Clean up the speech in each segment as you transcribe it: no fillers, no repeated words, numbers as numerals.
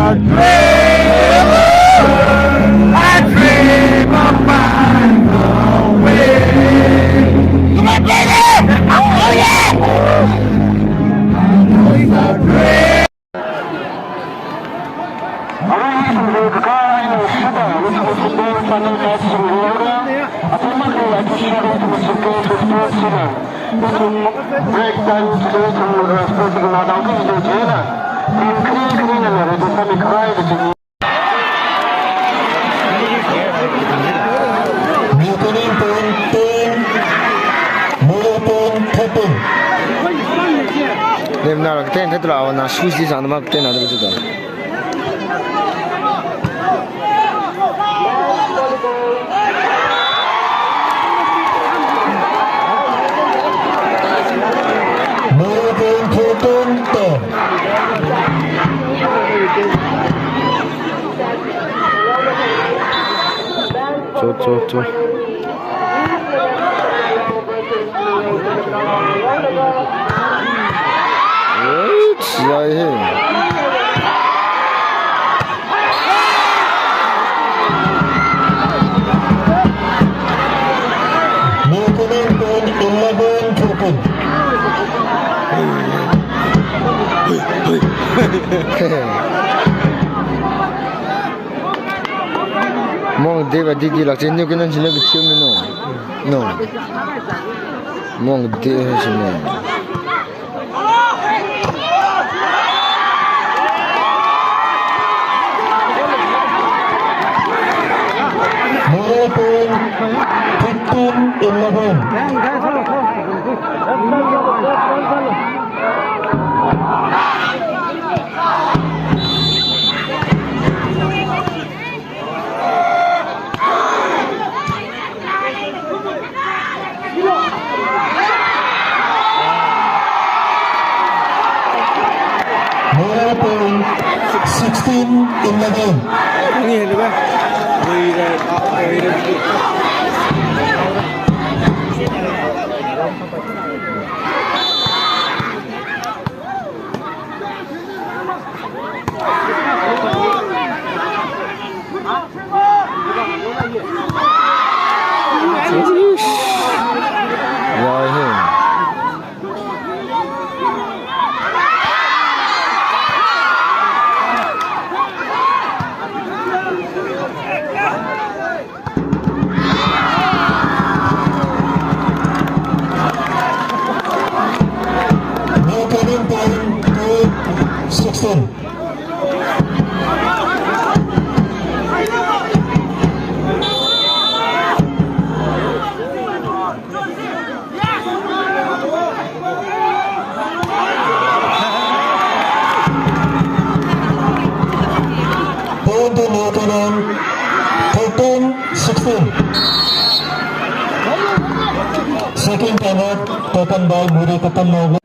a dream. I dream of flying away. Come on, baby! Oh, yeah! I know it's a dream. Nem nálak tényleg drávannál súszi zannak tényleg az tudom. Ço. Siyahi. Mong deva didi lak chen nyukin sila bichim no. Mong deva sila. Second timeout taken by Muri Katamnogo.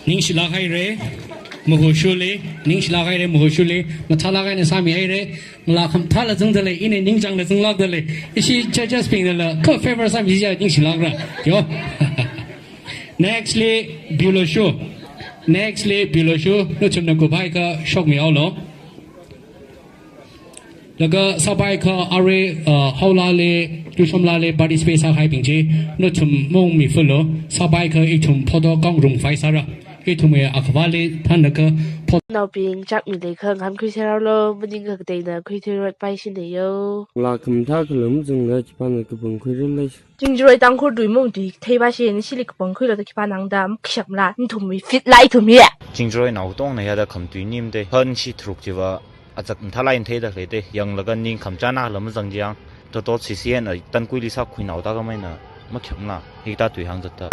宁是拉开人，木hồ修嘞，宁是拉开人木hồ修嘞，我他拉开人上面还人，我拉看他了挣的嘞，因为宁长的挣拉的嘞，一些just 平的了，可 favor 上面叫宁是拉个，有。Nextly 比如说 ，Nextly 比如说，那从那个拍个 shock 没有了。那个上拜个阿瑞后来嘞，就什么来嘞，body space 上海并且那从梦米分了，上拜个一从跑到港融快啥了。一同嘅阿克瓦里，他那个破。เราเพียงจักมีเลยค่ะงั้นคุยเท่าเราวันนี้ก็เดินคุยเท่าไปสิเดียวลาคำท้าขลุ่มจึงเลยที่พันกับบังคุยเรื่องเลยจริงๆตั้งคนดูมุ่งดีเทว่าเสียนี่สิลิกบังคุยเราจะคิดว่านังดำขยับละนี่ถุ่มมีฟิตไล่ถุ่มเนี่ยจริงๆเราต้องในยาคำตุยนิ่มเด้เพิ่นชิถูกจีว่าอาจจะถ้าไล่เทได้เลยเด้ยังแล้วก็นิ่งคำจ้าหน้าเราไม่จังจังตัวสิเสียนตั้งคุยลิซ่าคุยหนาวตาก็ไม่น่ะไม่เข็มละอีกตาตุยหางจัดตา